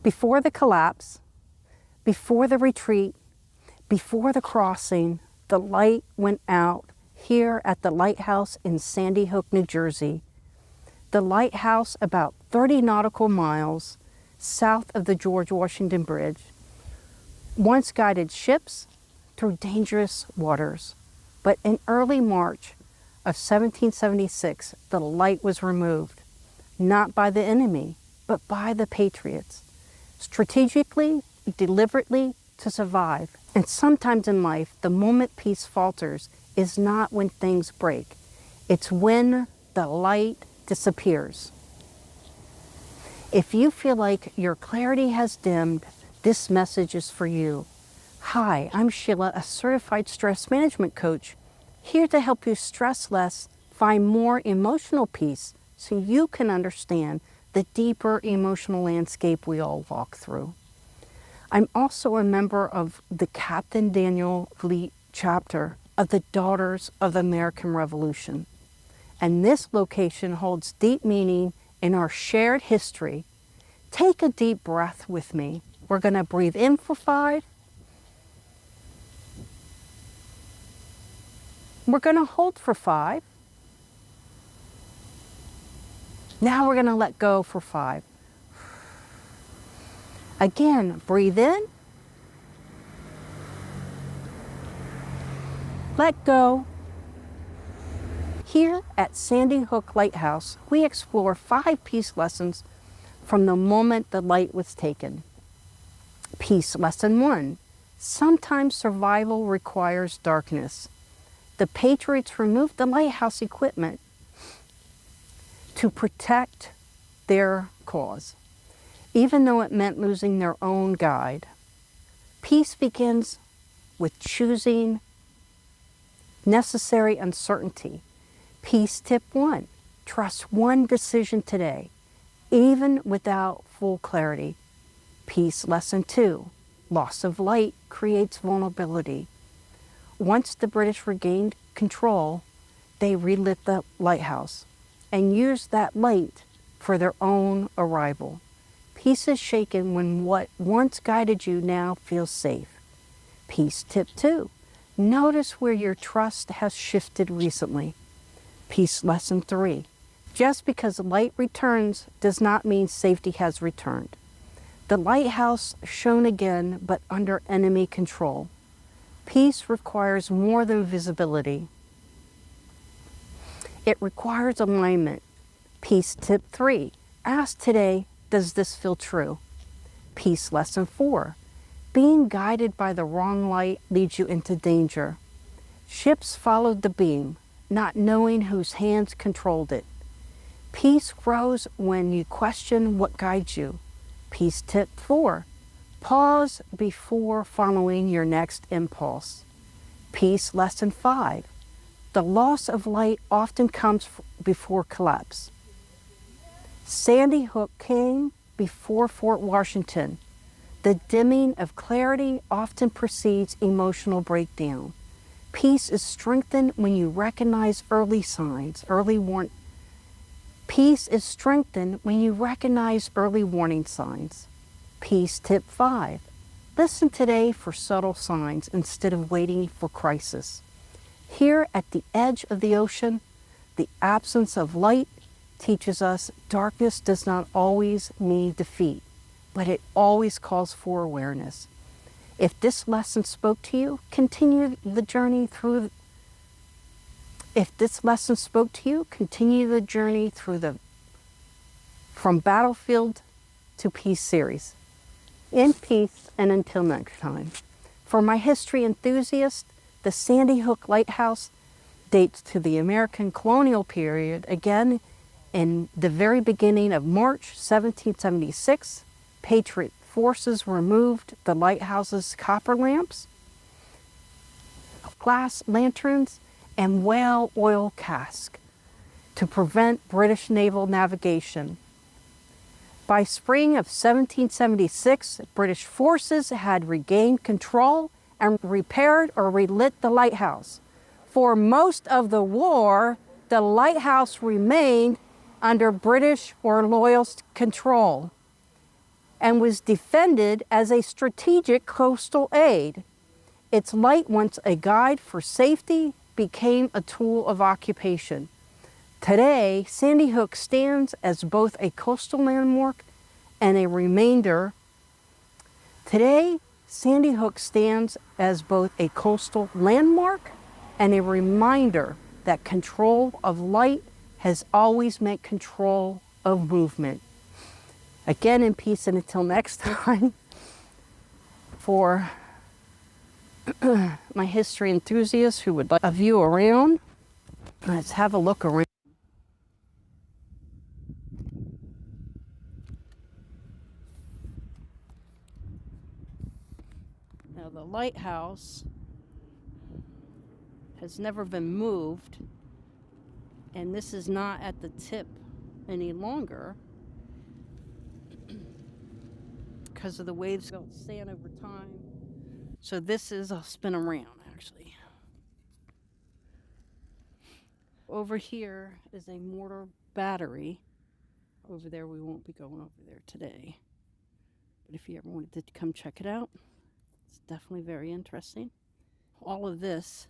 Before the collapse, before the retreat, before the crossing, the light went out here at the lighthouse in Sandy Hook, New Jersey. The lighthouse about 30 nautical miles south of the George Washington Bridge once guided ships through dangerous waters. But in early March of 1776, the light was removed, not by the enemy, but by the Patriots, strategically, deliberately, to survive. And sometimes in life, the moment peace falters is not when things break. It's when the light disappears. If you feel like your clarity has dimmed, this message is for you. Hi, I'm Sheila, a certified stress management coach, here to help you stress less, find more emotional peace so you can understand the deeper emotional landscape we all walk through. I'm also a member of the Captain Daniel Fleet chapter of the Daughters of the American Revolution. And this location holds deep meaning in our shared history. Take a deep breath with me. We're going to breathe in for 5. We're going to hold for 5. Now we're going to let go for 5. Again, breathe in. Let go. Here at Sandy Hook Lighthouse, we explore 5 peace lessons from the moment the light was taken. Peace lesson 1. Sometimes survival requires darkness. The Patriots removed the lighthouse equipment to protect their cause, even though it meant losing their own guide. Peace begins with choosing necessary uncertainty. Peace tip 1, trust one decision today, even without full clarity. Peace lesson 2, loss of light creates vulnerability. Once the British regained control, they relit the lighthouse and used that light for their own arrival. Peace is shaken when what once guided you now feels safe. Peace tip 2, notice where your trust has shifted recently. Peace lesson 3, just because light returns does not mean safety has returned. The lighthouse shone again, but under enemy control. Peace requires more than visibility. It requires alignment. Peace tip 3, ask today, does this feel true? Peace lesson 4, being guided by the wrong light leads you into danger. Ships followed the beam, not knowing whose hands controlled it. Peace grows when you question what guides you. Peace tip 4, pause before following your next impulse. Peace lesson 5, the loss of light often comes before collapse. Sandy Hook came before Fort Washington. The dimming of clarity often precedes emotional breakdown. Peace is strengthened when you recognize early signs, Peace is strengthened when you recognize early warning signs. Peace tip 5, listen today for subtle signs instead of waiting for crisis. Here at the edge of the ocean, the absence of light teaches us darkness does not always mean defeat, but it always calls for awareness. If this lesson spoke to you, continue the journey through From Battlefield to Peace series. In peace, and until next time. For my history enthusiast, the Sandy Hook Lighthouse dates to the American colonial period, again in the very beginning of March 1776. Patriot forces removed the lighthouse's copper lamps, glass lanterns, and whale oil casks to prevent British naval navigation. By spring of 1776, British forces had regained control and repaired or relit the lighthouse. For most of the war, the lighthouse remained under British or Loyalist control. and was defended as a strategic coastal aid. Its light, once a guide for safety, became a tool of occupation. Today, Sandy Hook stands as both a coastal landmark and a reminder. Today, Sandy Hook stands as both a coastal landmark and a reminder that control of light has always meant control of movement. Again, in peace, and until next time, for my history enthusiasts who would like a view around, let's have a look around. Now, the lighthouse has never been moved, and this is not at the tip any longer because of the waves don't stand over time. So this is a spin around, actually. Over here is a mortar battery. Over there, we won't be going over there today. But if you ever wanted to come check it out, it's definitely very interesting. All of this,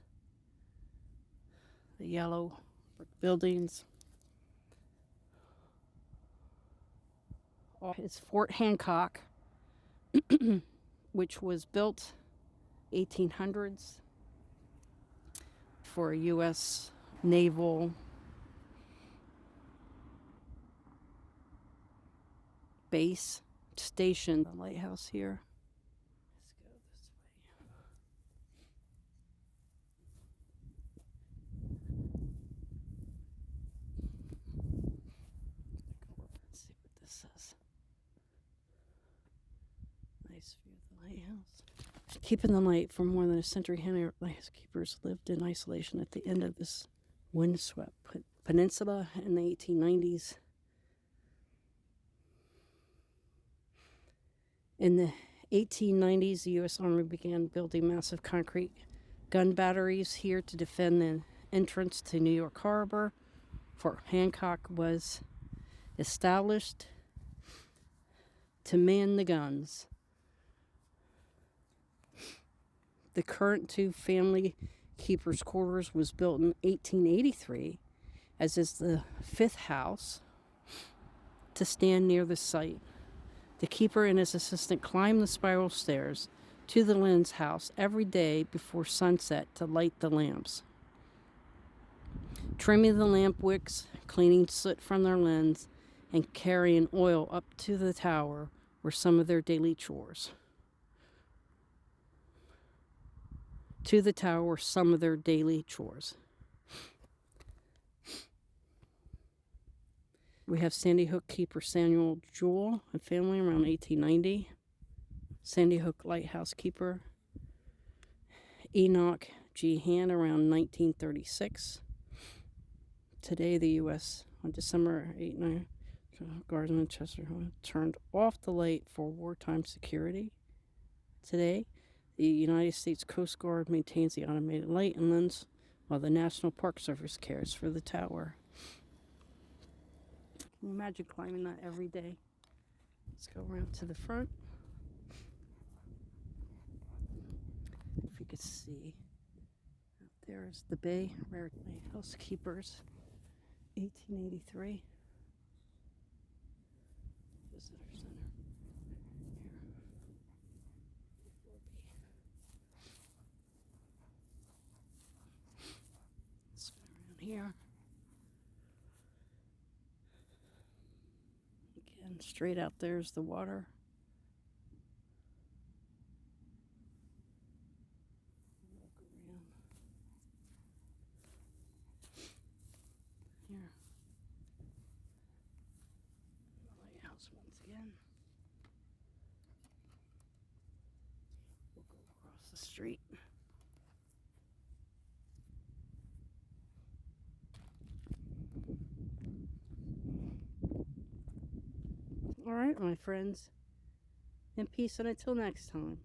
the yellow brick buildings, is Fort Hancock, which was built 1800s for a U.S. naval base station. The lighthouse here. Let's go this way. Let's see what this says. Nice view of the lighthouse. Keeping the light for more than a century, Henry lighthouse keepers lived in isolation at the end of this windswept peninsula in the 1890s. In the 1890s, the U.S. Army began building massive concrete gun batteries here to defend the entrance to New York Harbor. Fort Hancock was established to man the guns. The current two-family keeper's quarters was built in 1883, as is the fifth house to stand near the site. The keeper and his assistant climbed the spiral stairs to the lens house every day before sunset to light the lamps. Trimming the lamp wicks, cleaning soot from their lens, and carrying oil up to the tower were some of their daily chores. To the tower were some of their daily chores. We have Sandy Hook keeper Samuel Jewell and family around 1890. Sandy Hook Lighthouse keeper Enoch G. Hand around 1936. Today, the U.S. on December 8, Guardsman Chester turned off the light for wartime security. Today, the United States Coast Guard maintains the automated light and lens, while the National Park Service cares for the tower. Can you imagine climbing that every day? Let's go around to the front. If you could see, out there is the Bay Rare Lighthouse Keepers, 1883. Visitor Center. Here. Spin around here. Again, straight out there's the water. Here. The lighthouse once again. We'll go across the street. All right, my friends. In peace and until next time.